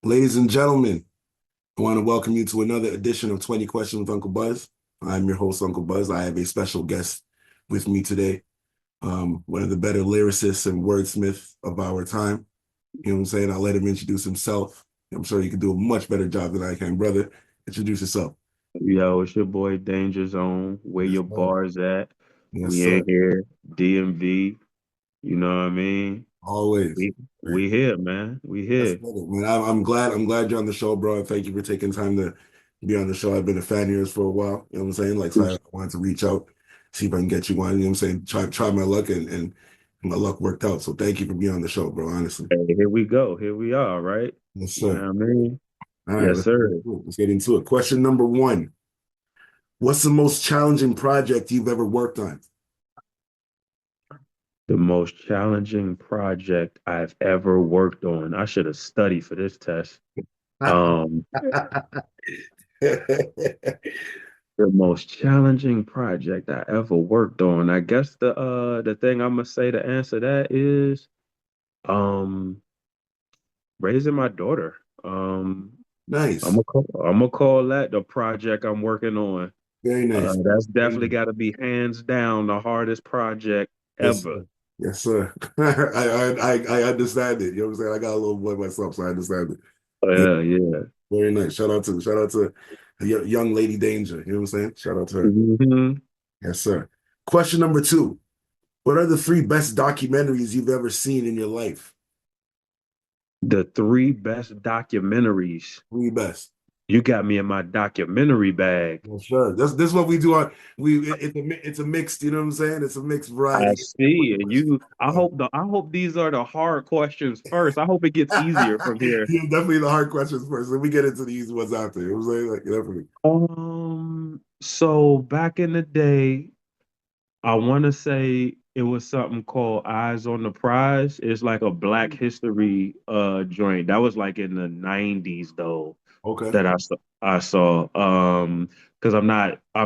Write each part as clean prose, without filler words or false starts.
Ladies and gentlemen, I want to welcome you to another edition of 20 Questions with Uncle Buzz. I'm your host, Uncle Buzz. I have a special guest with me today, one of the better lyricists and wordsmiths of our time. You know what I'm saying? I'll let him introduce himself. I'm sure you can do a much better job than I can, brother. Introduce yourself. Yo, it's your boy Danger Zone. Where Yes, your sir. bars at? Yes, We in sir. here. DMV. You know what I mean? Always. We here, man. We That's here. better, man. I'm glad you're on the show, bro. Thank you for taking time to be on the show. I've been a fan of yours for a while. You know what I'm saying? Like, so I wanted to reach out, see if I can get you on. You know what I'm saying? Try my luck, and my luck worked out. So thank you for being on the show, bro. Honestly. Hey, here we go. Here we are, right? Yes, You sir. know what I mean? All right, Yes, let's get sir. into it. Let's get into it. Question number one. What's the most challenging project you've ever worked on? The most challenging project I've ever worked on. I should have studied for this test. Um, the most challenging project I ever worked on. I guess the thing I'm gonna say to answer that is um raising my daughter. Nice. I'm gonna call that the project I'm working on. Very nice. That's Very definitely nice. got to be hands down the hardest project Yes, ever. sir. Yes, sir. I understand it. You know what I'm saying? I got a little boy myself, so I understand it. Yeah, yeah. Very nice. Shout out to young lady Danger. You know what I'm saying? Shout out to her. hmm Yes, sir. Question number two. What are the three best documentaries you've ever seen in your life? The three best documentaries. Three best. You got me in my documentary bag. Yes, sir. This is what we do on it's a mixed, you know what I'm saying? It's a mixed I variety. see. And you, I hope these are the hard questions first. I hope it gets easier from here. Yeah, definitely the hard questions first. Then we get into the easy ones after. You know what I'm saying? Like definitely. So back in the day, I want to say it was something called Eyes on the Prize. It's like a Black History joint. That was like in the 90s though Okay. that I saw because I'm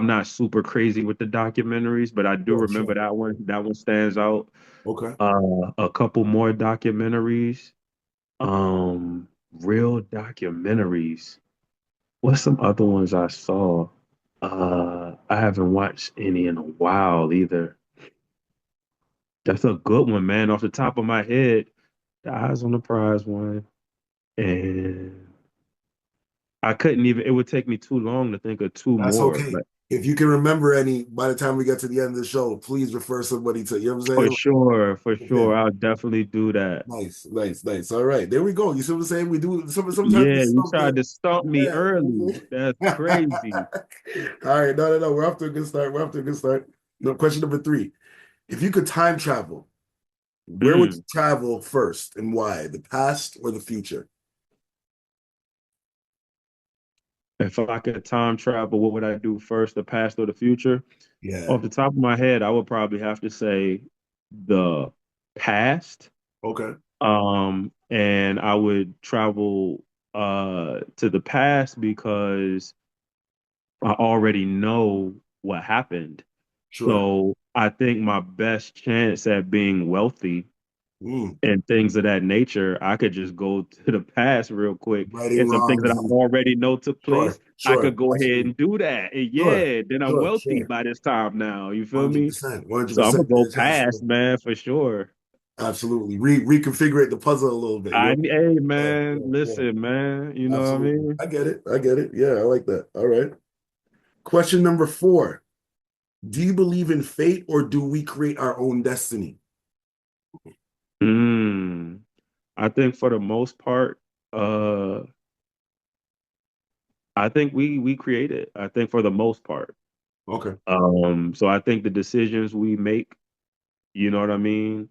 not super crazy with the documentaries, but I do Sure, remember sure. that one. That one stands out. Okay. A couple more documentaries. Real documentaries. What's some other ones I saw? I haven't watched any in a while either. That's a good one, man. Off the top of my head, the Eyes on the Prize one, and I couldn't even. It would take me too long to think of two That's more. okay. But If you can remember any by the time we get to the end of the show, please refer somebody to, you know what I'm saying? for Okay. sure, I'll definitely do that. Nice, nice, nice. All right, there we go. You see what I'm saying? We do sometimes we Yeah, you stump tried the to stump me yeah. early. That's crazy. All right, no. We're off to a good start. We're off to a good start. No, question number three. If you could time travel, where would you Mm. travel first and why? The past or the future? If I could time travel, what would I do first, the past or the future? Yeah. Off the top of my head, I would probably have to say the past. Okay. And I would travel to the past because I already know what happened. Sure. So I think my best chance at being wealthy Mm. and things of that nature, I could just go to the past real quick. Righting And some things that wrongs. I already know took Sure. place, I Sure. could go ahead Absolutely. and do that. And Sure. yeah, then I'm Sure. wealthy Sure. by this time now. You feel me? 100%. So I'm 100%. gonna go Get a chance past, to man, for sure. absolutely reconfigure the puzzle a little bit. You know? Hey Yeah. man, Yeah. Yeah. listen, man, you know what I Absolutely. mean? I get it. I get it. Yeah, I like that. All right. Question number four. Do you believe in fate or do we create our own destiny? Mm. I think for the most part, uh, I think we create it. I think for the most part. Okay. So I think the decisions we make, you know what I mean,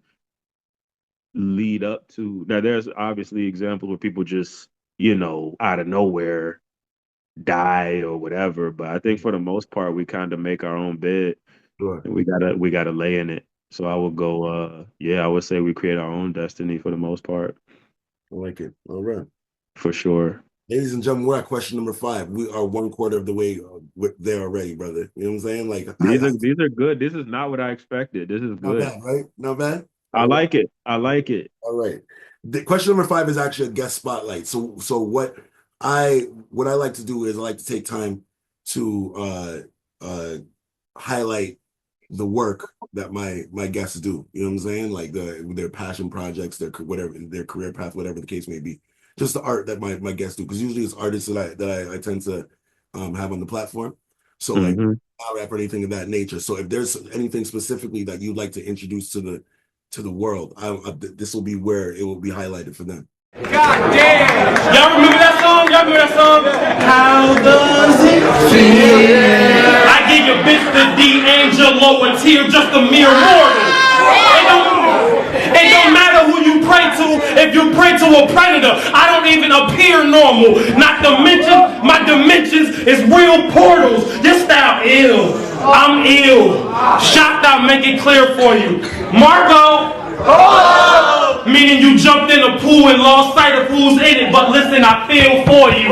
lead up to now there's obviously examples where people just, out of nowhere die or whatever, but I think for the most part we kind of make our own bed Sure. and we gotta lay in it. So I would go yeah, I would say we create our own destiny for the most part, I like it. All right. for sure. Ladies and gentlemen, we're at question number five. We are one quarter of the way there already, brother. You know what I'm saying? Like, These are good. This is not what I expected. This is not good. bad, right? Not bad. I All right. like it. I like it. All right. The question number five is actually a guest spotlight. So what I like to do is I like to take time to uh highlight the work that my guests do. You know what I'm saying? Like their passion projects, their whatever their career path, whatever the case may be. Just the art that my guests do, because usually it's artists that I tend to have on the platform. So like Hmm. not rap or anything of that nature. So if there's anything specifically that you'd like to introduce to the world, this will be where it will be highlighted for them. God damn! Y'all remember that song? Y'all remember that song? How does it feel? I give your bitch the D'Angelo and tear just a mere mortal. It don't matter who you pray to. If you pray to a predator, I don't even appear normal. Not to mention my dimensions is real portals. Your style ill. I'm ill. Shocked I'll make it clear for you. Marco. Meaning you jumped in the pool and lost sight of who's in it, but listen, I feel for you.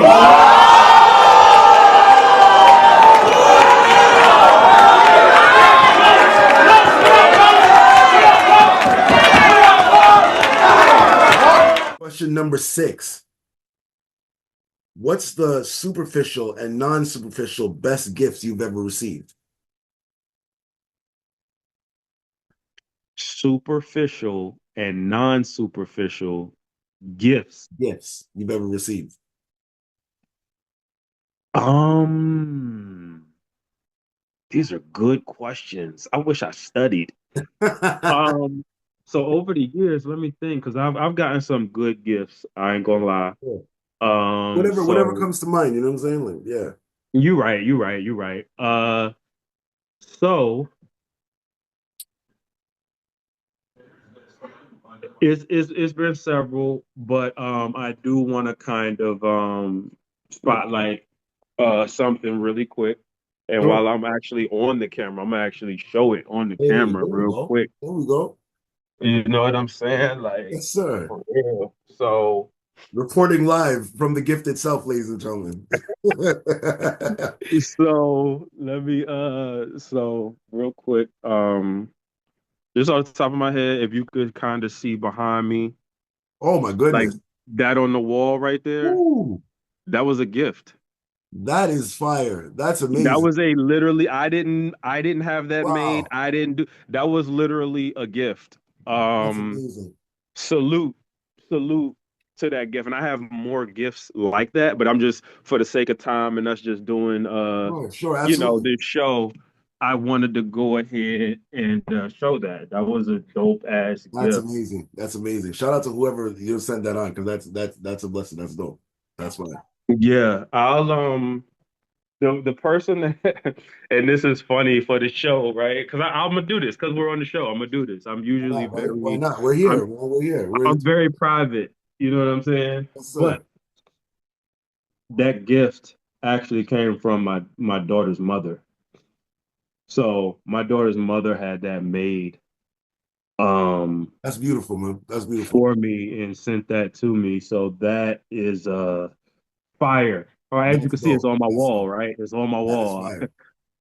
Question number six. What's the superficial and non-superficial best gifts you've ever received? Superficial and non-superficial gifts. Gifts you've ever received. Um, these are good questions. I wish I studied. Um, so over the years, let me think, because I've gotten some good gifts. I ain't gonna lie. Whatever So comes to mind, you know what I'm saying? Like, yeah. you're right. So it's been several, but I do want to kind of spotlight something really quick. And Sure. while I'm actually on the camera, I'm gonna actually show it on the Hey, camera there we real go. quick. There we go. You know what I'm saying? Like, Yes, sir. for real. So, Reporting live from the gift itself, ladies and gentlemen. so let me so real quick, just off the top of my head, if you could kind of see behind me, Oh my like goodness. that on the wall right there, Ooh, that was a gift. that is fire. That's That amazing. was a literally I didn't have that made. Wow. I didn't do that was literally a gift. That's Um amazing. salute, salute to that gift. And I have more gifts like that, but I'm just for the sake of time and us just doing Sure, sure, absolutely. this show, I wanted to go ahead and show that. That was a dope ass That's gift. amazing. That's amazing. Shout out to whoever you sent that on, because that's a blessing. That's dope. That's fine. Yeah, I'll the person that and this is funny for the show, right? Because I'm gonna do this because we're on the show. I'm gonna do this. I'm Why usually not, right? Why very not? We're I'm here. Well, we're here. We're I'm very private. You know what I'm saying? yes, But sir. that gift actually came from my daughter's mother. So my daughter's mother had that made um That's beautiful, man. That's beautiful. for me and sent that to me. So that is fire. Or as you That's can see, it's dope. on my That's wall, dope. right? It's on my That is wall. fire.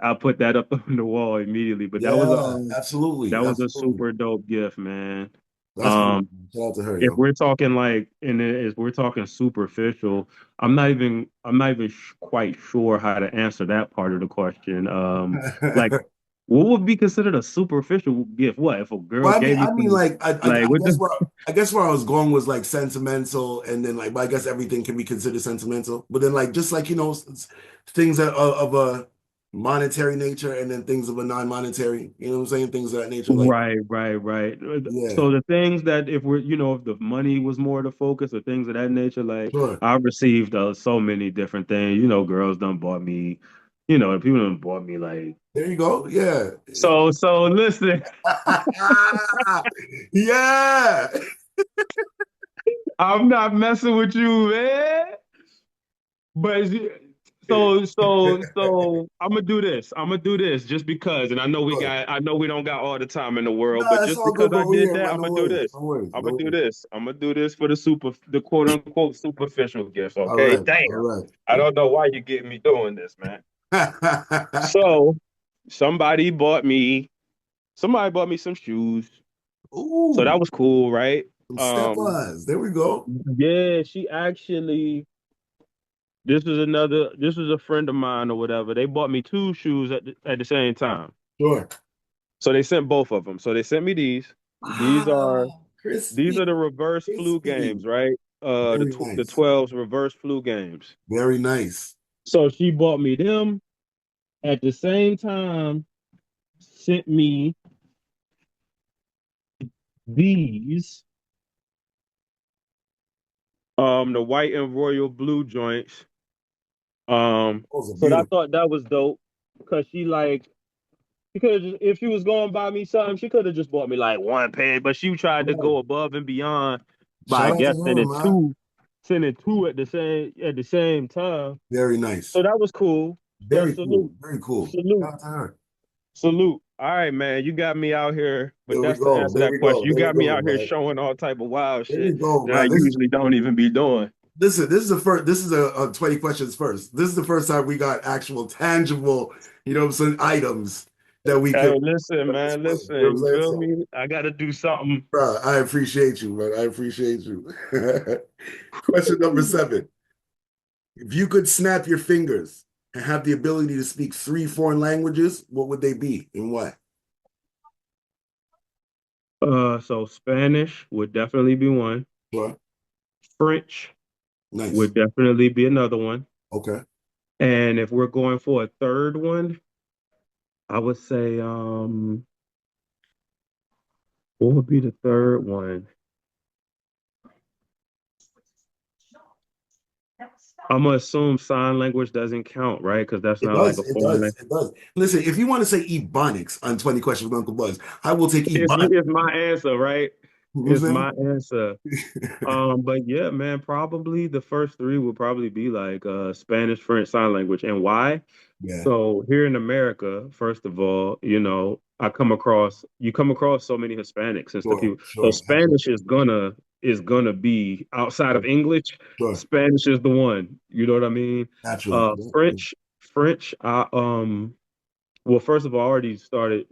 I'll put that up on the wall immediately. But Yeah, absolutely. that was a Absolutely. super dope gift, man. That's beautiful. Um, Shout out to her, if yo. we're talking like, and if we're talking superficial, I'm not even quite sure how to answer that part of the question. Like, what would be considered a superficial gift? What if a girl Well, gave me I mean, some, like, like, what the, I guess where I was going was like sentimental, and then like, but I guess everything can be considered sentimental. But then, like, just like things that are of a monetary nature, and then things of a non-monetary. You know what I'm saying? Things of that nature. Like, right. yeah, So the things that if we're, if the money was more the focus or things of that nature, like sure. I've received so many different things. Girls done bought me, people done bought me like. There you go. Yeah, So listen, yeah. I'm not messing with you, man. But so I'm gonna do this. I'm gonna do this just because, and Sure. I know we don't got all the time in the world, but Nah, it's just all because good, I bro. We're did here, that, man. I'm No gonna do worries. this. No worries. I'm No gonna do worries. this. I'm gonna do this for the quote unquote superficial gifts. All Okay, right. damn. All I don't know why you getting me doing this, man. right. So somebody bought me somebody bought me some shoes. So that Ooh, was cool, right? Some Um, steppers. There we go. yeah, she actually. This was a friend of mine or whatever. They bought me two shoes at the same time. Sure. So they sent both of them. So they sent me these. These are Ah, these crispy, are the reverse flu crispy. games, right? Very The nice. 12's reverse flu games. Very nice. So she bought me them at the same time, sent me these, the white and royal blue joints. Those are So I beautiful. thought that was dope because she could have if she was going to buy me something, she could have just bought me like one pair, but she tried to Right. go above and beyond by I Shout out to guess her, man. sending two at the same time. Very So nice. that was cool. So Very cool. salute, Very cool. salute, Shout out to her. salute. All right, man, you got me out here, but There we that's to go. answer There that we question. go. You There we got me go, out here man. showing all type of wild There we shit go, that I man. usually don't even be doing. This is the first. This is a 20 questions first. This is the first time we got actual tangible, some items that we Hey, could listen, man, explain. You know what listen. You I'm saying? feel So, me? I got to do something. bro, I appreciate you, man. I appreciate you. Question number 7. If you could snap your fingers and have the ability to speak 3 foreign languages, what would they be and why? So Spanish would definitely be one. Sure. French Nice. would definitely be another one. Okay. And if we're going for a third one, I would say, what would be the third one? I'm gonna assume sign language doesn't count, right? Because that's It not like does. a It foreign does. language. It does. Listen, if you want to say Ebonics on 20 Questions with Uncle Buzz, I will take Ebonics. It's my answer, right? You know It's what I'm my answer. saying? But yeah, man, probably the first three would probably be like Spanish, French, sign language. And why? Yeah. So here in America, first of all, you come across so many Hispanics and stuff. Sure. So Sure. Spanish is gonna be outside of English. Sure. Spanish is the one. You know what I mean? Naturally. Yeah, yeah. French. Well, first of all, I already started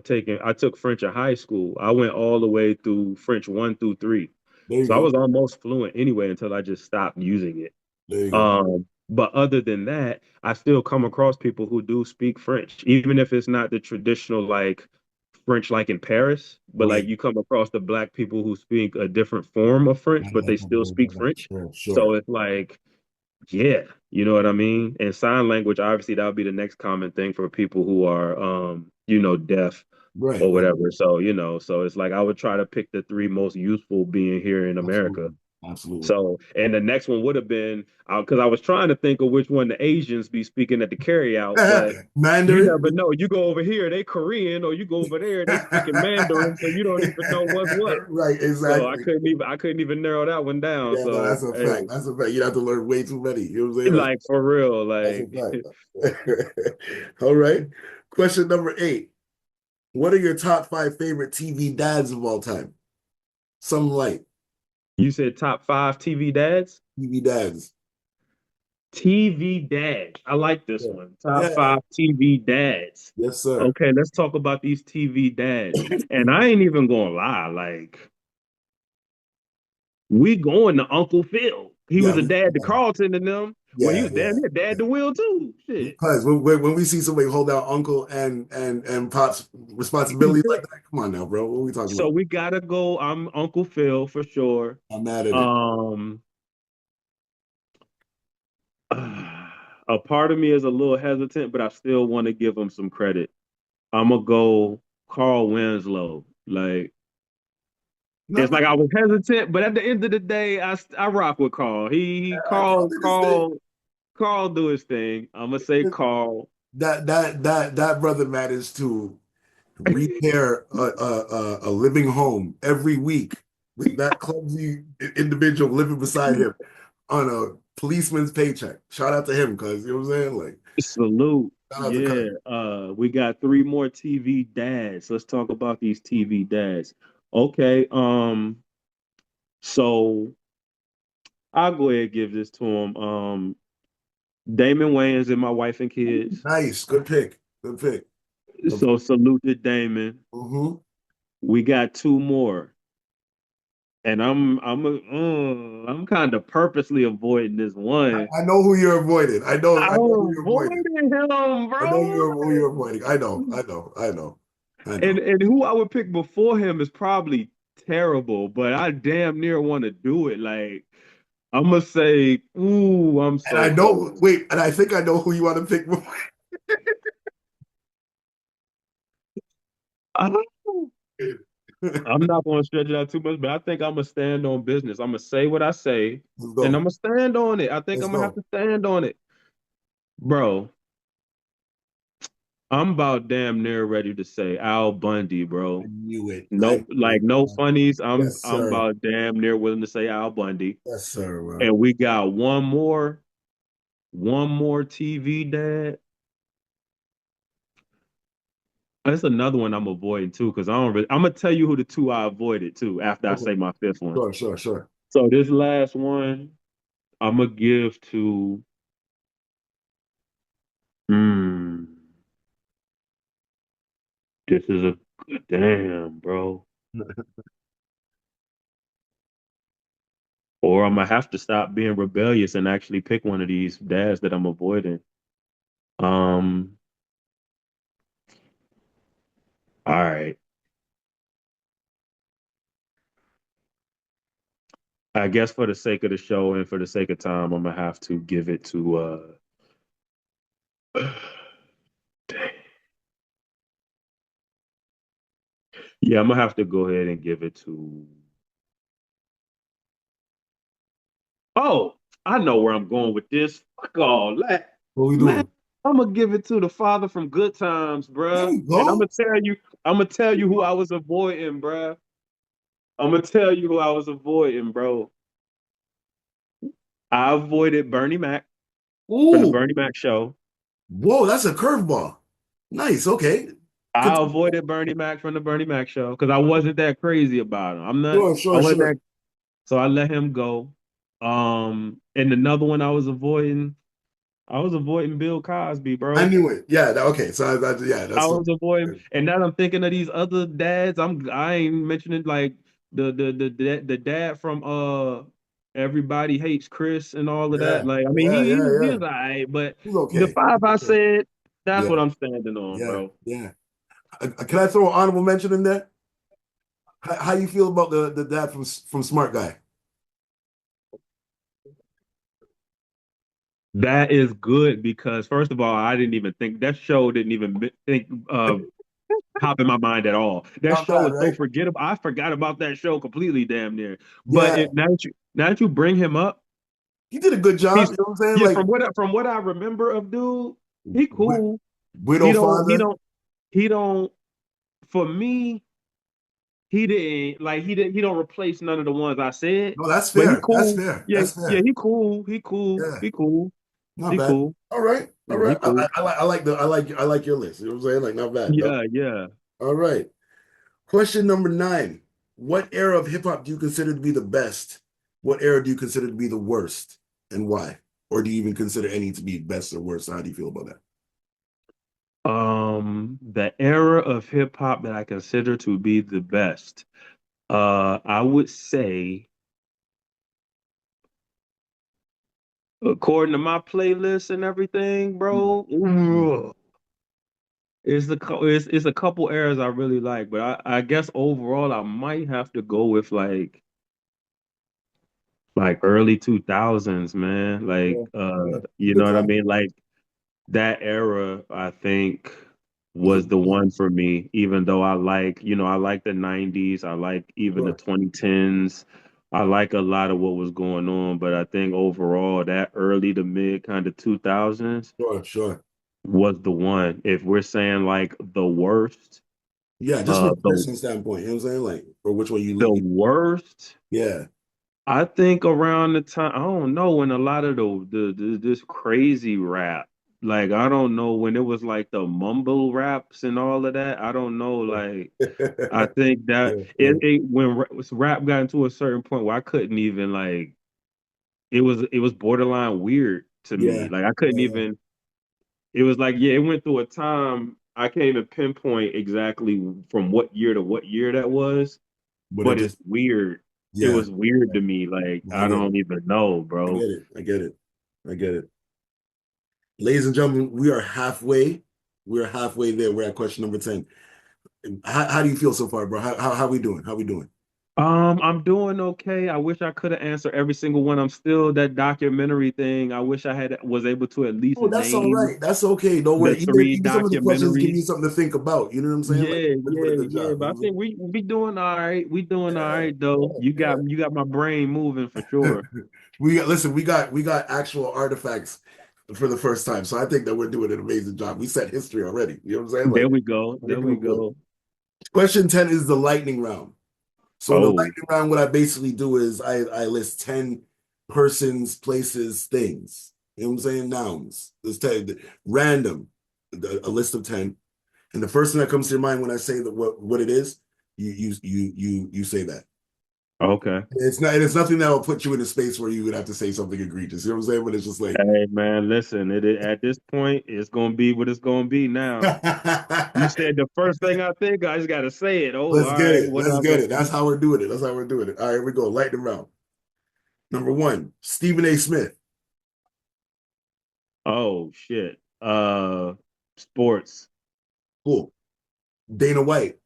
taking. I took French in high school. I went all the way through French 1 through 3. There you So I go. was almost fluent anyway until I just stopped using it. There you go. But other than that, I still come across people who do speak French, even if it's not the traditional like French like in Paris, but like Right. you come across the black people who speak a different form of French, but they still speak French. Sure. So Sure. it's like, yeah, you know what I mean? And sign language, obviously, that would be the next common thing for people who are deaf Right. or Right. whatever. So, so it's like I would try to pick the three most useful being here in America. Absolutely. Absolutely. So, and the next one would have been because I was trying to think of which one the Asians be speaking at the carryout, but you Mandarin. never know. You go over here, they Korean, or you go over there, they speaking Mandarin, so you don't even know what's what. Right. So Exactly. I couldn't even narrow that one down. Yeah. No, So, that's a hey, fact. That's a fact. You have to learn way too many. You know what I'm saying? like for real, That's a like fact. All right. Question number 8. What are your top 5 favorite TV dads of all time? Some light you said top 5 TV dads. TV dads. TV dads. I like this Yeah. one. Top Yeah. 5 TV dads. Yes, sir. Okay, let's talk about these TV dads. And I ain't even gonna lie, like we going to Uncle Phil. He Yeah. was a dad to Carlton and them. Well, he Yeah. was damn Yeah. near dad to Will too. Shit. Because when we see somebody hold out uncle and pops responsibilities like that, come on now, bro. What are we talking So about? we gotta go. I'm Uncle Phil for sure. I'm mad at it. Um, a part of me is a little hesitant, but I still want to give him some credit. I'm gonna go Carl Winslow. Like it's Not like bad. I was hesitant, but at the end of the day, I rock with Carl. He Carl did his thing. Carl do his thing. I'm gonna say Carl. That brother managed to repair a living home every week with that clumsy individual living beside him on a policeman's paycheck. Shout out to him, cuz you know what I'm saying? Like, Salute. shout out to cuz. Yeah. We got 3 more TV dads. Let's talk about these TV dads. Okay. So I'll go ahead and give this to him. Damon Wayans and my wife and kids. Nice, good pick, good pick. So salute to Damon. Mm-hmm. We got 2 more. and I'm kind of purposely avoiding this one. I know who you're avoiding. I know who I'm you're avoiding. avoiding him, I know bro. who you're avoiding. I And know. who I would pick before him is probably terrible, but I damn near want to do it. Like I'm gonna say, ooh, I'm And so I know, close. wait, and I think I know who you want to pick. I don't know. I'm not gonna stretch it out too much, but I think I'm gonna stand on business. I'm gonna say what I say, Let's and I'm go. gonna stand on it. I think Let's I'm gonna have go. to stand on it, bro. I'm about damn near ready to say Al Bundy, I bro. knew it. I No, knew like it. no funnies. Yes, I'm sir. about damn near willing to say Al Bundy. Yes, sir, bro. And we got one more TV dad. That's another one I'm avoiding too, because I don't really. I'm gonna tell you who the two I avoided too after I Okay. say my fifth one. Sure. So this last one, I'm gonna give to. Hmm, this is a damn, bro. Or I'm gonna have to stop being rebellious and actually pick one of these dads that I'm avoiding. Um, all right. I guess for the sake of the show and for the sake of time, I'm gonna have to give it to dang. Yeah, I'm gonna have to go ahead and give it to oh, I know where I'm going with this. Fuck all that. What we Man, doing? I'm gonna give it to the father from Good Times, There bruh. we And go. I'm gonna tell you who I was avoiding, bruh. I'm gonna tell you who I was avoiding, bro. I avoided Bernie Mac from the Ooh, Bernie Mac show. whoa, that's a curveball. Nice. Okay. Good. I avoided Bernie Mac from the Bernie Mac show because I wasn't that crazy about him. I wasn't Sure. that, so I let him go. And another one I was avoiding Bill Cosby, I bro. knew it. Yeah. Okay. So yeah, I that's was avoiding, and now I'm thinking of these other dads. I ain't mentioning like the dad from Everybody Hates Chris and all of that. Like, I mean, he was Yeah. all right, but He's the okay. five I Okay. said, that's Yeah. what I'm standing on, bro. Yeah. Can I throw an honorable mention in there? How you feel about the dad from Smart Guy? That is good because first of all, I didn't even think that show didn't even think pop in my mind at all. That Not show bad, was so right? forgettable. I forgot about that show completely, damn near. But Yeah. now that you bring him up, He did a good job. he's You know what I'm saying? yeah. Like From what I remember of dude, he wi- cool. widow He don't he father. don't he don't. For me, he didn't like he don't replace none of the ones I said. No, that's But he fair. That's cool. fair. Yeah, That's fair. he cool. He cool. Yeah. He cool. Not He bad. cool. All right. All Yeah, he right. cool. I like your list. You know what I'm saying? Like not bad. No. Yeah. All right. Question number 9. What era of hip hop do you consider to be the best? What era do you consider to be the worst? And why? Or do you even consider any to be best or worst? How do you feel about that? The era of hip hop that I consider to be the best. I would say, according to my playlist and everything, bro, Mhm. it's a couple eras I really like, but I guess overall I might have to go with like early 2000s, man. Like you know Good what I call. mean? Like that era, I think, Was a was the one for me, even though I like the 90s, I like even the sure, 2010s. I like a lot of what was going on, but I think overall that early to mid kind of 2000s sure. was the one. If we're saying like the worst, Yeah, just from uh a the personal standpoint, you know what I'm saying? Like, or which one the worst, yeah. I think around the time I don't know when a lot of this crazy rap, like I don't know when it was like the mumble raps and all of that. I don't know, like I think that Yeah. it when rap got into a certain point where I couldn't even like it was borderline weird to me. Yeah. Like I couldn't Yeah. even. It was like yeah, it went through a time I can't even pinpoint exactly from what year to what year that was, But it but it's just weird. it Yeah, was weird to me. Like I I get it. don't even know, I bro. get it. I get it. I get it. Ladies and gentlemen, we are halfway. We're halfway there. We're at question number 10. How do you feel so far, bro? How we doing? How we doing? I'm doing okay. I wish I could have answered every single one. I'm still that documentary thing. I wish I had was able to at least Oh, that's all name right. That's okay. Don't the worry. three Even some of the questions give you documentaries. something to think about. You know what I'm saying? Like, Yeah, you did a yeah, good yeah. job. You But I know what think we doing all right. We doing all right though. I mean? You got my brain moving for sure. We got listen. We got actual artifacts for the first time, so I think that we're doing an amazing job. We set history already. You know what I'm saying? There Like, we go. we're There we doing good. go. Question 10 is the lightning round. So in the Oh, lightning round, what I basically do is I list 10 persons, places, things. You know what I'm saying? Nouns. There's 10, random, a list of 10. And the first thing that comes to your mind when I say that what it is, you say that. okay. It's nothing that will put you in a space where you would have to say something egregious. You know what I'm saying? But it's just like Hey man, listen, at this point, it's gonna be what it's gonna be now. You said the first thing I think, I just gotta say it. Oh, let's all get right, it. Let's get whatever. it. That's how we're doing it. That's how we're doing it. All right, here we go. Lightning round. Number one, Stephen A. Smith. Oh shit. Sports. Cool. Dana White.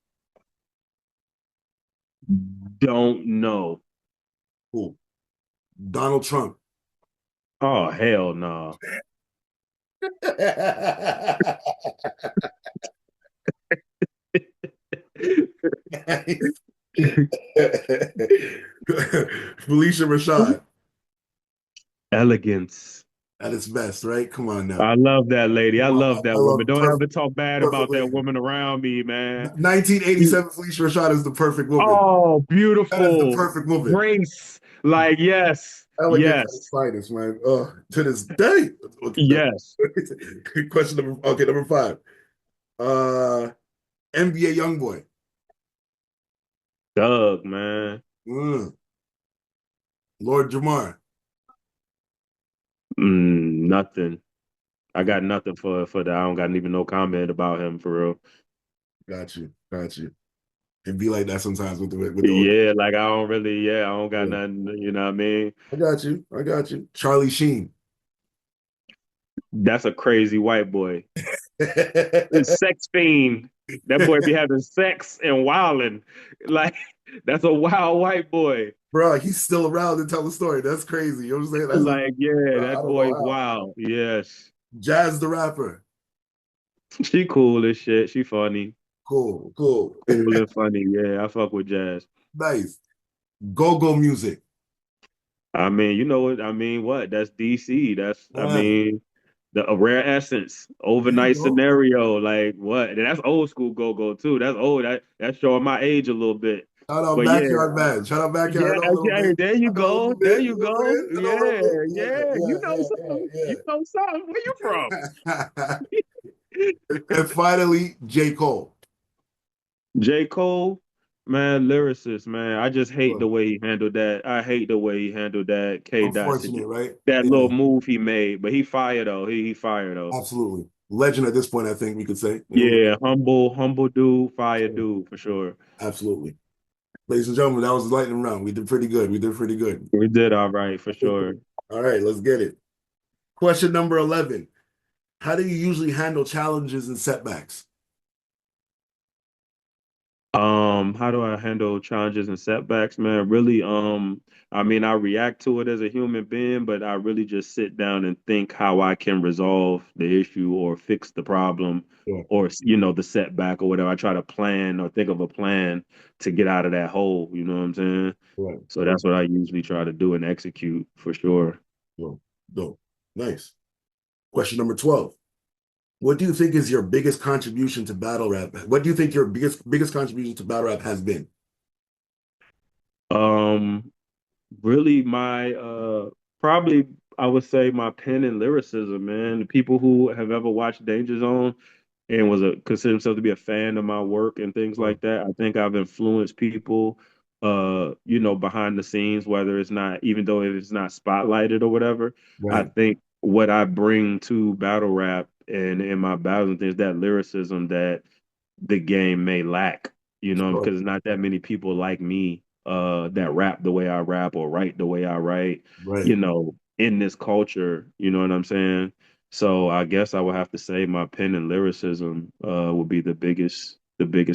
Don't know. Cool. Donald Trump. Oh hell no. Felicia Rashad Elegance. at its best, right? Come on now. I love that lady. I Come on. love I that woman. love Don't ever talk bad perfect about that lady. woman around me, man. 1987 Felicia Rashad is the perfect woman. Oh, That is the beautiful. perfect woman. Grace. Like, yes, Elegance at its yes, finest, man. To this day. Okay, no. yes. Question number okay, number five. NBA YoungBoy. Doug, man. Mm. Lord Jamar. Nothing. I got nothing for that. I don't got even no comment about him for real. Got you. Got you. It be like that sometimes with the Yeah, like I don't really, yeah, I don't got yeah. nothing, you know what I mean? I got you. I got you. Charlie Sheen. That's a crazy white boy. Sex fiend. That boy be having sex and wilding. Like, that's a wild white boy. Bro, he's still around to tell the story. That's crazy. You know what I'm saying? Like, yeah, I that don't know boy is how. wild. Yes. Jazz the rapper. She cool as shit. She funny. Cool, cool. Cool and funny. Yeah, I fuck with Jazz. Nice. Go-go music. I mean, you know what? I mean, what? That's DC. That's, I Ah, mean, a rare essence, there you overnight go. scenario. Like what? And that's old school go-go too. That's old. That's showing my age a little bit. Shout out But yeah, Backyard Man. Shout out yeah, Backyard. I know a little yeah. bit. There you I know a go. little There bit. you You know what I'm go. saying? I know a little Yeah, bit. yeah. You know something. You Yeah, know something. Where you from? yeah, yeah. And finally, J. Cole. J. Cole, man, lyricist, man. I just hate the Well, way he handled that. I hate the way he handled that K dot unfortunate, right? that Yeah, little move he made. But he fired though. He fired though. absolutely. Legend at this point, I think we could say. You know, Yeah, humble dude, fire dude for sure. absolutely. Ladies and gentlemen, that was the lightning round. We did pretty good. We did pretty good. We did all right for sure. All right, let's get it. Question number 11. How do you usually handle challenges and setbacks? How do I handle challenges and setbacks, man? Really, I mean, I react to it as a human being, but I really just sit down and think how I can resolve the issue or fix the problem Yeah, or, the setback or whatever. I try to plan or think of a plan to get out of that hole, you know what I'm saying? right. So that's what I usually try to do and execute for sure. Well, no. Nice. Question number 12. What do you think is your biggest contribution to battle rap? What do you think your biggest contribution to battle rap has been? Um, Really my probably I would say my pen and lyricism, man. The people who have ever watched Danger Zone and consider themselves to be a fan of my work and things Well, like that. I think I've influenced people behind the scenes, whether it's not even though if it's not spotlighted or whatever. I right. think what I bring to battle rap and in my battles and things, that lyricism that the game may lack, Sure. because it's not that many people like me that rap the way I rap or write the way I write, Right. you know, in this culture, you know what I'm saying? So I guess I would have to say my pen and lyricism would be the biggest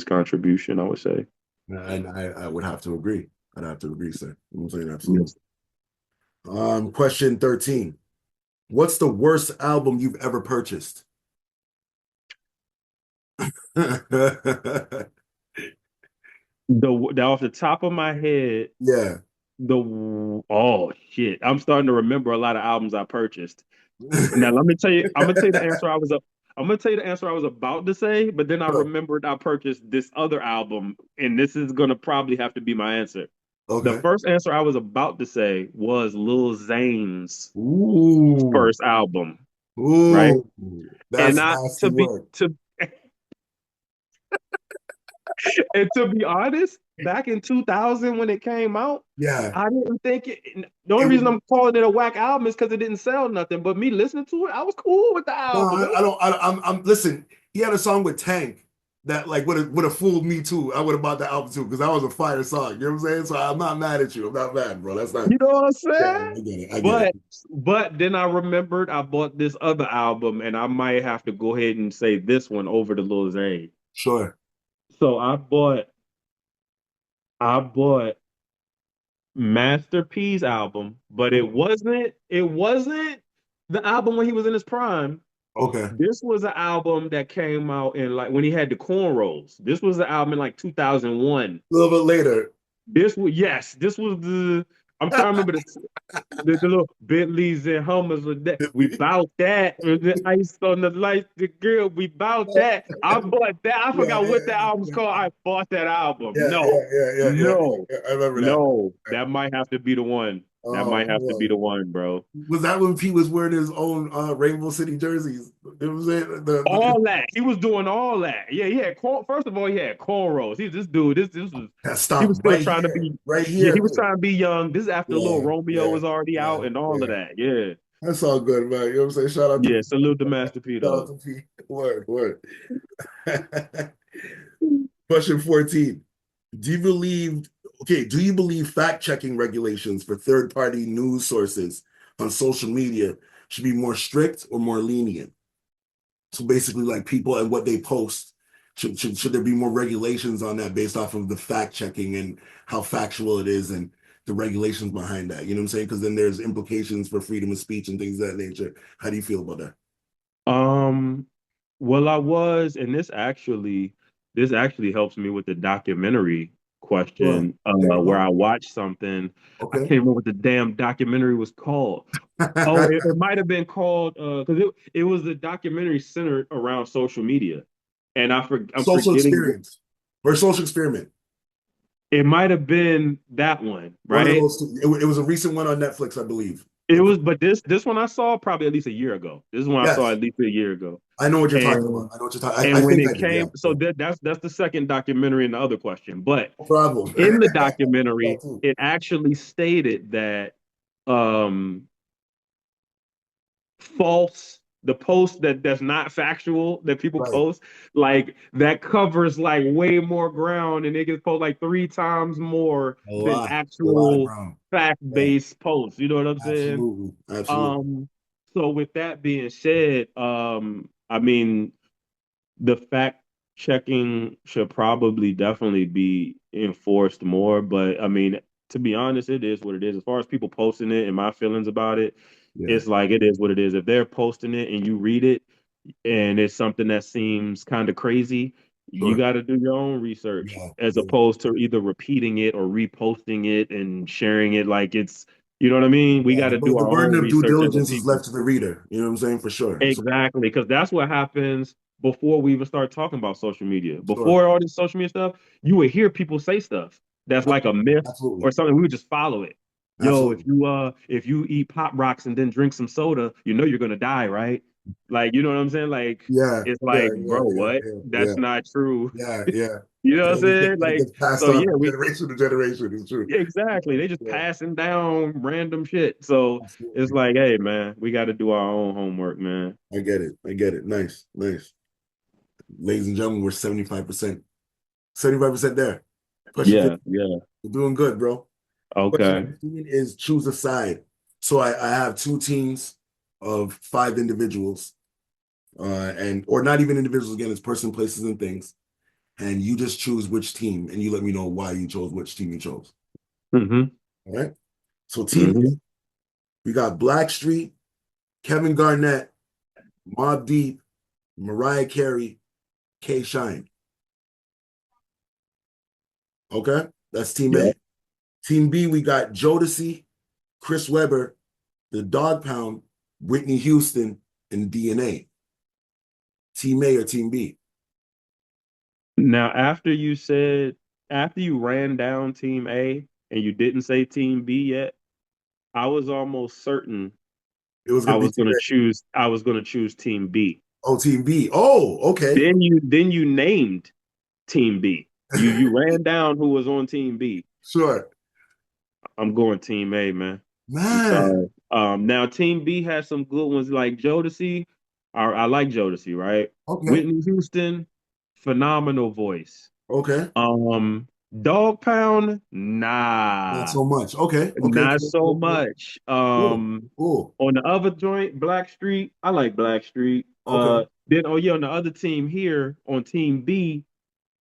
contribution, I would say. And I would have to agree. I'd have to agree, sir. I'm saying absolutely. Yes. Question 13. What's the worst album you've ever purchased? The off the top of my head, Yeah. the oh shit, I'm starting to remember a lot of albums I purchased. Now let me tell you, I'm gonna tell you the answer I was about to say, but then I Sure. remembered I purchased this other album, and this is gonna probably have to be my answer. The Okay. first answer I was about to say was Lil Zane's Ooh. first album, right? Ooh. And That's I nasty to be work. to and to be honest, back in 2000 when it came out, Yeah. I didn't think it. The only It was reason I'm calling it a whack album is because it didn't sell nothing. But me listening to it, I was cool with the no, album. I don't I'm listen, he had a song with Tank that like would have fooled me too. I would have bought the album too, because that was a fire song. You know what I'm saying? So I'm not mad at you. I'm not mad, bro. That's not You know what I'm yeah, saying? I get it. I get it. But then I remembered I bought this other album, and I might have to go ahead and say this one over the Lil Zane. Sure. So I bought Master P's album, but it wasn't the album when he was in his prime. Okay. This was an album that came out in like when he had the cornrows. This was the album in like 2001. A little bit later. This was the I'm trying to remember the little Bentleys and Hummers with that. We bout that. With the ice on the lights, the girl, we bout that. I bought that. I Yeah, forgot what the album's yeah, called. I bought that album. yeah, yeah, No, yeah, yeah, yeah, no, yeah. I remember that. no. That might have to be the one. That Oh might have to be boy. the one, bro. Was that when Pete was wearing his own Rainbow City jerseys? It was it. All that. He was doing all that. Yeah, he had first of all, he had cornrows. He's this dude. This was that he was stopped still trying to be right yeah, here. he was trying to be young. This is after Little Yeah, Romeo yeah, was already yeah, out and all of yeah. that. Yeah. That's all good, man. You know what I'm saying? Shout out to Yeah. Pete. Salute to Master P Shout out though. to Pete. Word, word. Question 14. Do you believe, do you believe fact-checking regulations for third-party news sources on social media should be more strict or more lenient? So basically, like people and what they post, should there be more regulations on that based off of the fact-checking and how factual it is and the regulations behind that? You know what I'm saying? Because then there's implications for freedom of speech and things of that nature. How do you feel about that? Um, well, I was, and this actually helps me with the documentary Sure. question, There you where go. I watched something. I can't Okay. remember what the damn documentary was called. Oh, it might have been called because it was a documentary centered around social media, and I'm Social forgetting experience or social experiment. it might have been that one, One of right? those two. It was a recent one on Netflix, I believe. It was, but this one I saw probably at least a year ago. This is one I saw Yes, at least a year ago, I know what you're talking about. and I know what you're talking. I and when think I it did. Yeah, came, so that's the second documentary and the other question. But no problem. in the That documentary, too. it actually stated that um false the post that's not factual that people Right. post like that covers like way more ground and it gets posted like three times more than A lot of actual ground. Yeah, fact-based posts. You know what I'm saying? absolutely, absolutely. So with that being said, I mean the fact checking should probably definitely be enforced more. But I mean, to be honest, it is what it is. As far as people posting it and my feelings about it, Yeah, it's like it is what it is. If they're posting it and you read it and it's something that seems kind of crazy, you sure. got to do your own research Yeah, as yeah, opposed to either repeating it or reposting it and sharing it like it's, you know what I mean? We yeah. got to do The our burden own of due research as a diligence is people. left to the reader. You know what I'm saying? For sure. So, Exactly, because that's what happens before we even start talking about social media. sure. Before all this social media stuff, you would hear people say stuff that's like a myth Absolutely, or something. We would just follow it. Yo, absolutely. if you eat pop rocks and then drink some soda, you know you're gonna die, right? Like, you know what I'm saying? Like, Yeah, it's yeah, like, yeah, bro, yeah, what? yeah, yeah, That's not true. yeah, yeah. You know what I'm And saying? it Like, gets passed so on yeah, from we generation to generation. It's true. exactly. They just Yeah, passing down random shit. So it's absolutely. like, hey, man, we got to do our own homework, man. I get it. I get it. Nice, nice. Ladies and gentlemen, we're 75%. 75% there. Question Yeah, 15. yeah. You're doing good, bro. Question Okay. 15 is choose a side. So I have two teams of five individuals, and or not even individuals again, it's person, places, and things. And you just choose which team, and you let me know why you chose which team you chose. Mm-hmm. All right. So team A, Mm-hmm. we got Blackstreet, Kevin Garnett, Mobb Deep, Mariah Carey, K Shine. Okay, that's team Yeah. A. Team B, we got Jodeci, Chris Webber, the Dog Pound, Whitney Houston, and DNA. Team A or Team B? Now, after you ran down Team A and you didn't say Team B yet, I was almost certain It was gonna be Team A. I was gonna choose Team B. Oh, Team B. Oh, okay. Then you named Team B. You ran down who was on Team B. Sure. I'm going Team A, man. I'm Man. sorry. Now Team B has some good ones like Jodeci. I like Jodeci, right? Okay. Whitney Houston, phenomenal voice. Okay. Um, Dog Pound, Not nah, so much. Okay. Okay. not Cool. so Cool. Cool. much. Cool. Cool. On the other joint, Blackstreet, I like Blackstreet. Okay. Then oh yeah, on the other team here on Team B,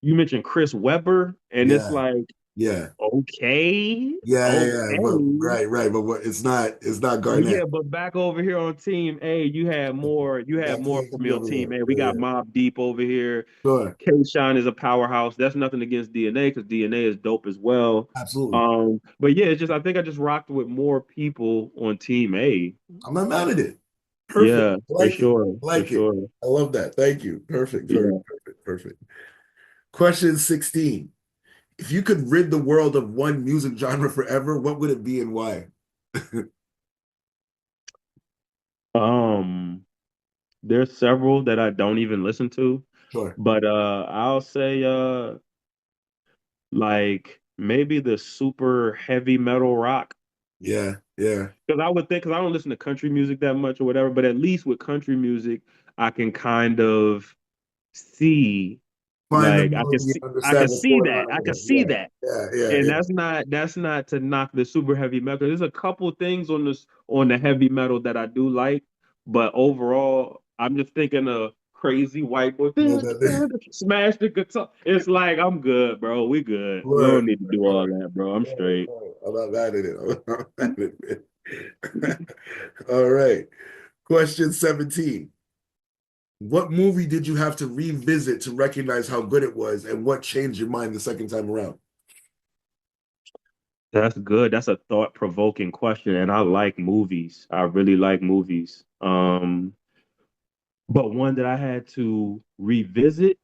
you mentioned Chris Webber, and it's Yeah. like, Yeah. okay, Yeah. Yeah. Yeah. But okay. right. Right. But what? It's not But yeah, Garnett. but back over here on Team A, you You had got more for KG me on over Team here. A. We Yeah. got Yeah. Mob Deep over here. Sure. K Shine is a powerhouse. That's nothing against DNA because DNA is dope as well. Absolutely. But yeah, it's just I think I just rocked with more people on Team A. I'm not mad at it. Perfect. Yeah, I for like it. sure, I for like it. sure. I love that. Thank you. Perfect. Yeah. Perfect. Perfect. Perfect. Question 16. If you could rid the world of one music genre forever, what would it be and why? Um, there's several that I don't even listen to, Sure. but I'll say like maybe the super heavy metal rock. Yeah. Yeah. Because I would think, because I don't listen to country music that much or whatever, but at least with country music, I can kind of see, Find the like, melody and I can understand what's see going that, on I with can it. see Yeah. that, Yeah. Yeah. and Yeah. that's not to knock the super heavy metal. There's a couple things on the heavy metal that I do like, but overall, I'm just thinking of crazy white boy Yeah, that- smash the guitar. It's like I'm good, bro. We good. We don't Word. need to do all that, bro. I'm straight. I'm not mad at it. I'm not mad at it. All right. Question 17. What movie did you have to revisit to recognize how good it was, and what changed your mind the second time around? That's good. That's a thought-provoking question, and I like movies. I really like movies. But one that I had to revisit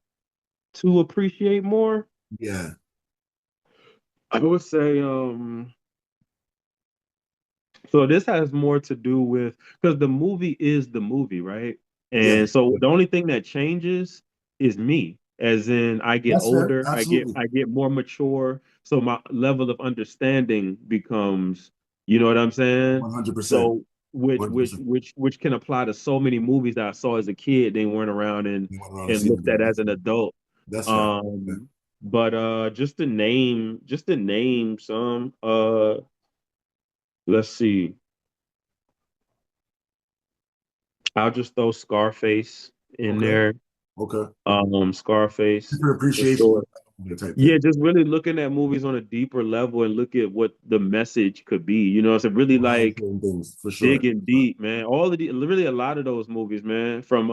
to appreciate more, Yeah. I would say, so this has more to do with because the movie is the movie, right? Yeah. And so the only thing that changes is me, as in I get That's fair. older, Absolutely. I get more mature, so my level of understanding becomes, you know what I'm saying? 100%. So which can apply to so many movies that I saw as a kid, they weren't around You went around and and seen it looked again. at as an adult. That's fair. Yeah. Um, but just to name some, let's see. I'll just throw Scarface in Okay. there. Okay. Scarface Different for appreciation sure. type Yeah, thing. just really looking at movies on a deeper level and look at what the message could be. You know, it's a really Behind like certain things, for sure. digging deep, man. All of the really a lot of those movies, man, from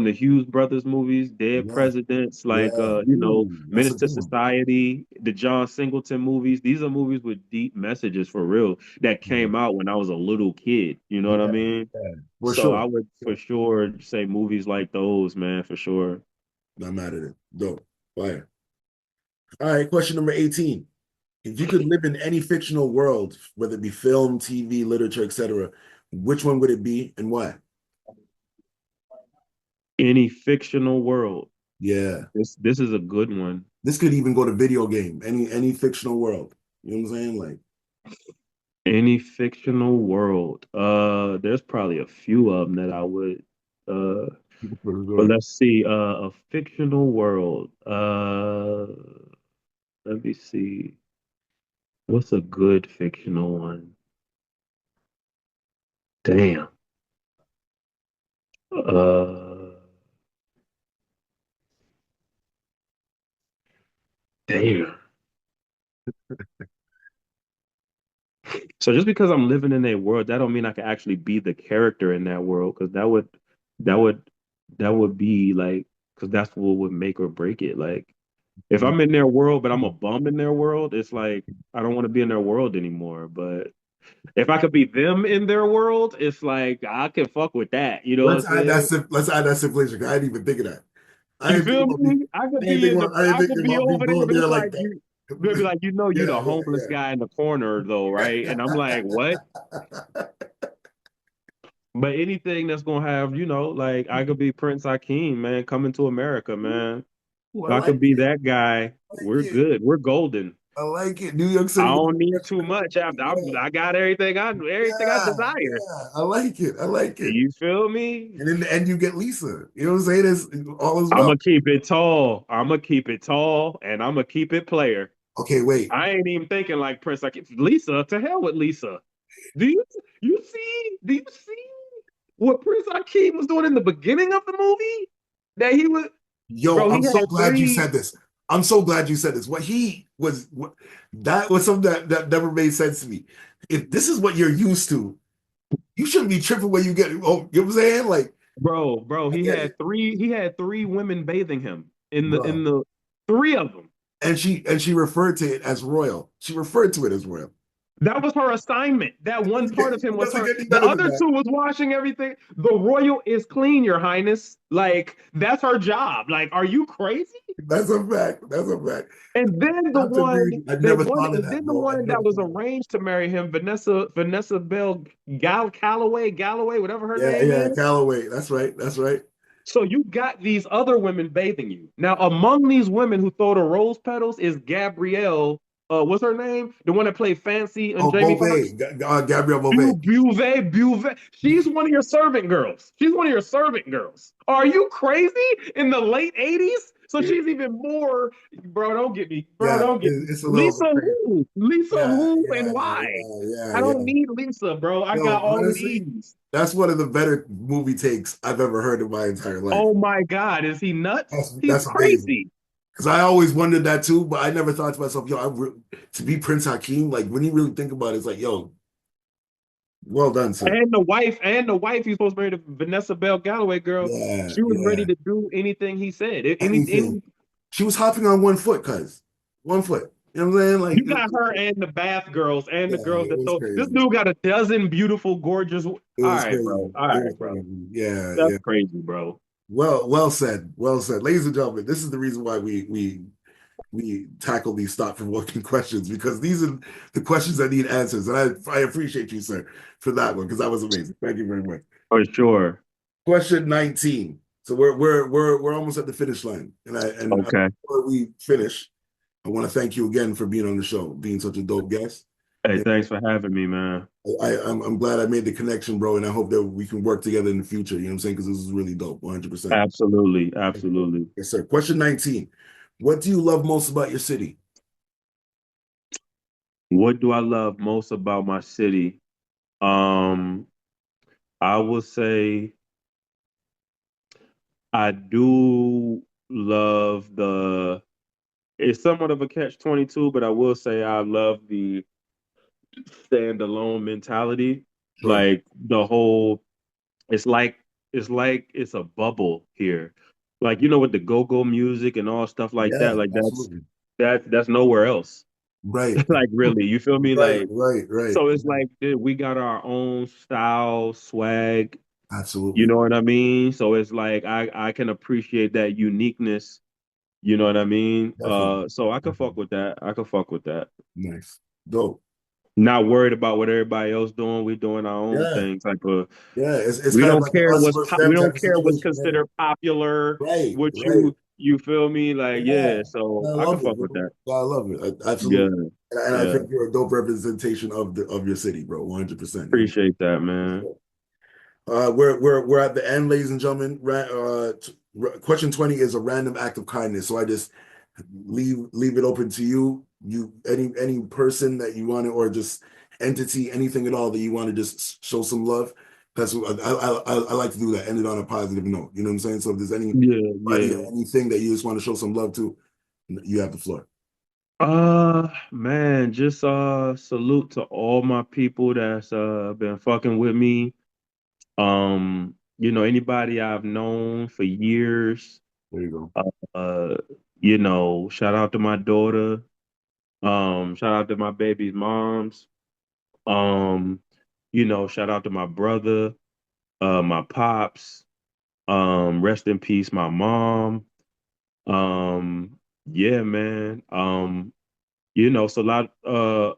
the Hughes brothers movies, Dead Yeah. Presidents, like Yeah. Ooh, that's Menace a to good one. Society, the John Singleton movies. These are movies with deep messages for real that Yeah. came out when I was a little kid. You know what I Yeah. mean? Yeah. For So sure. I would for sure say movies like those, man, for sure. Not mad at it. Dope. Fire. All right. Question number 18. If you could live in any fictional world, whether it be film, TV, literature, etc., which one would it be and why? Any fictional world. Yeah. This is a good one. This could even go to video game, any fictional world. You know what I'm saying? Like, Any fictional world. There's probably a few of them that I would. Uh, for but sure. let's see. A fictional world. Let me see. What's a good fictional one? Damn. Uh, damn. So just because I'm living in a world, that don't mean I can actually be the character in that world, because that would, that would be like, because that's what would make or break it. Like, if I'm in their world, but I'm a bum in their world, it's like I don't want to be in their world anymore. But if I could be them in their world, it's like I can fuck with that. You know what I'm saying? Let's add that stipulation. I didn't even think of that. I You didn't think feel about being, me? I didn't I think could be about being over there, going but there it's like like that. you, they'll be like, you the homeless guy in the corner though, right? And I'm like, what? Yeah. But anything that's gonna have, like I could be Prince Hakeem, man, coming to America, man. Ooh, If I could be that guy, I like we're it. good. We're golden. I like it. New York I City. don't need too much after I got everything I Yeah, desire. yeah. I like it. I like it. You feel me? And in the end, you get Lisa. You know what I'm saying? It's all as I'm well. gonna keep it tall. I'm gonna keep it tall, and I'm gonna keep it player. Okay, wait. I ain't even thinking like Prince. Like Lisa, to hell with Lisa. Do you see what Prince Akeem was doing in the beginning of the movie? That he was, Yo, bro. He I'm so had glad you three, said this. I'm so glad you said this. That was something that never made sense to me. If this is what you're used to, you shouldn't be tripping when you get, oh, you know what I'm saying? Like, bro. I He get had it, three. He had three women bathing him in bro. the three of them. And she referred to it as royal. She referred to it as royal. That was her assignment. That one part of him It was doesn't her. get any The better than other that. two was washing everything. The royal is clean, Your Highness. Like that's her job. Like, are you crazy? That's a fact. That's a fact. And then I have to agree with you. I never thought of that, and then the bro. I one never that was thought of that. arranged to marry him, Vanessa Bell Galloway, whatever her Yeah, name yeah, is. Callaway. That's right. That's right. So you got these other women bathing you. Now, among these women who throw the rose petals is Gabrielle. What's her name? The one that played Fancy and Oh, Jamie Foxx. Beauvais, Gabrielle Beauvais. Beauvais. She's one of your servant girls. She's one of your servant girls. Are you crazy? In the late 80s? So she's even more, bro, don't get me. Bro, Yeah, don't get me. it's a little Lisa bit crazy. who? Lisa Yeah, who and yeah, why? yeah, I don't yeah. need Lisa, bro. I Yo, got all of honestly, these. that's one of the better movie takes I've ever heard in my entire life. Oh my God, is he nuts? He's That's amazing. crazy. Because I always wondered that too, but I never thought to myself, yo, to be Prince Hakeem, like when you really think about it, it's like, yo, well done, sir. And the wife he's supposed to marry, the Vanessa Bell Galloway girl, Yeah, she was ready yeah. to do anything he said. Anything. She was hopping on one foot, cuz. One foot. You know what I'm saying? Like, You got her and the bath girls and the yeah, girls it that was throw. This crazy. dude got a dozen beautiful, gorgeous. All It was right, bro. crazy. All It was right, bro. crazy. Yeah, That's yeah. crazy, bro. Well said. Well said. Ladies and gentlemen, this is the reason why we tackle these thought-provoking questions because these are the questions that need answers. And I appreciate you, sir, for that one because that was amazing. Thank you very much. For sure. Question 19. So we're almost at the finish line. And Okay. before we finish, I want to thank you again for being on the show, being such a dope guest. Hey, And thanks for having me, man. I'm glad I made the connection, bro, and I hope that we can work together in the future. You know what I'm saying? Because this is really dope, 100%. Absolutely. Absolutely. Yes, sir. Question 19. What do you love most about your city? What do I love most about my city? Um, I would say I do love it's somewhat of a catch 22, but I will say I love the standalone mentality. Sure. Like the whole, it's like it's a bubble here. Like with the go-go music and all stuff like Yeah, that. Like absolutely. that's nowhere else. Right. Like really, you feel me? Right, Like right, right. so it's like dude, we got our own style, swag. You Absolutely. know what I mean? So it's like I can appreciate that uniqueness. You know what I mean? Definitely. So I could fuck Definitely. with that. I could fuck with that. Nice. Dope. Not worried about what everybody else doing. We doing our own Yeah. thing. Type of. Yeah. It's We kind of don't like an care us versus we them type don't of care what's situation. Yeah. considered popular. Right, What right. you feel me? Like Yeah. yeah. So I I could love it, fuck with bro. that. I love it. Yeah. Absolutely. And I Yeah. think you're a dope representation of the of your city, bro. 100%. You Appreciate that, man. know? We're at the end, ladies and gentlemen. Question 20 is a random act of kindness. So I just leave it open to you. Any person that you want to, or just entity, anything at all that you want to just show some love. That's what I like to do that. End it on a positive note. You know what I'm saying? So if there's Yeah, anybody or yeah. anything that you just want to show some love to, you have the floor. Man, just salute to all my people that's been fucking with me. Anybody I've known for years. There you go. Uh, Shout out to my daughter. Shout out to my baby's moms. Um, Shout out to my brother, my pops. Rest in peace, my mom. Yeah, man. So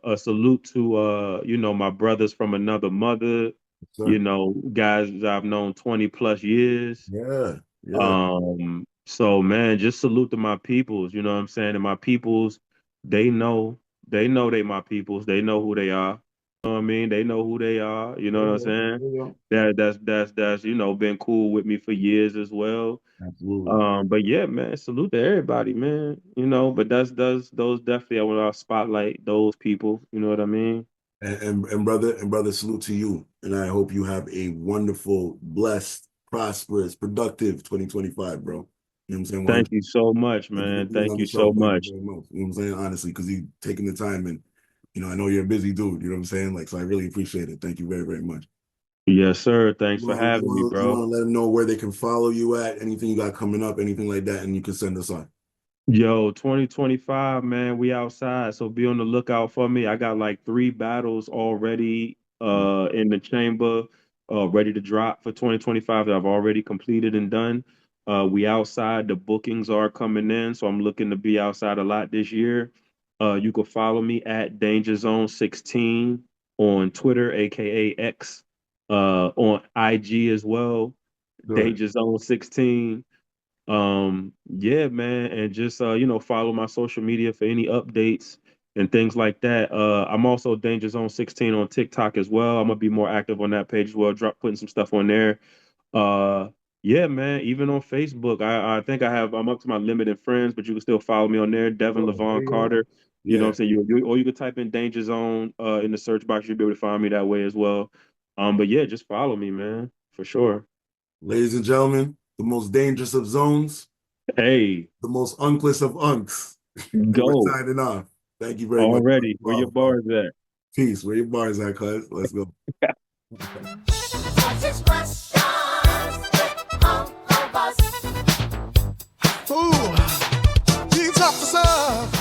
a salute to my brothers from another mother, Sir. guys that I've known 20 plus years. Yeah, yeah. So man, just salute to my peoples, you know what I'm saying? And my peoples, they know, they my peoples, they know who they are. You know what I mean? They know who they are, you know There what you I'm go. saying? There you go. That's been cool with me for years as well. Absolutely. But yeah, man, salute to everybody, man. But that's those definitely I want to spotlight those people. You know what I mean? And brother, salute to you. And I hope you have a wonderful, blessed, prosperous, productive 2025, bro. You know what I'm saying? Thank you so much, Thank you for man. being Thank on the you show. so Thank you much. very much. You know what I'm saying? Honestly, because you taking the time, and I know you're a busy dude. You know what I'm saying? Like, so I really appreciate it. Thank you very, very much. Yes, sir. Thanks You for want you having me, want you bro. want to let them know where they can follow you at, anything you got coming up, anything like that, and you can send us on. Yo, 2025, man, we outside, so be on the lookout for me. I got like 3 battles already in the chamber, ready to drop for 2025 that I've already completed and done. We outside, the bookings are coming in, so I'm looking to be outside a lot this year. You can follow me at Danger Zone 16 on Twitter, aka X, on IG as well, Good. Danger Zone 16. Yeah, man, and just follow my social media for any updates and things like that. I'm also Danger Zone 16 on TikTok as well. I'm gonna be more active on that page as well, putting some stuff on there. Uh yeah, man, even on Facebook. I think I'm up to my limit in friends, but you can still follow me on there, Devin Oh, there Levon you go. Carter. You know what Yeah. I'm saying? Or you could type in Danger Zone in the search box, you'll be able to find me that way as well. But yeah, just follow me, man, for sure. Ladies and gentlemen, the most dangerous of zones, Hey, the most unkless of unks. And we're go. signing off. Thank you very much. Already. Where your Wow, wow. bars at? Peace. Where your bars at, cuz? Let's go. Ooh, you talk for some.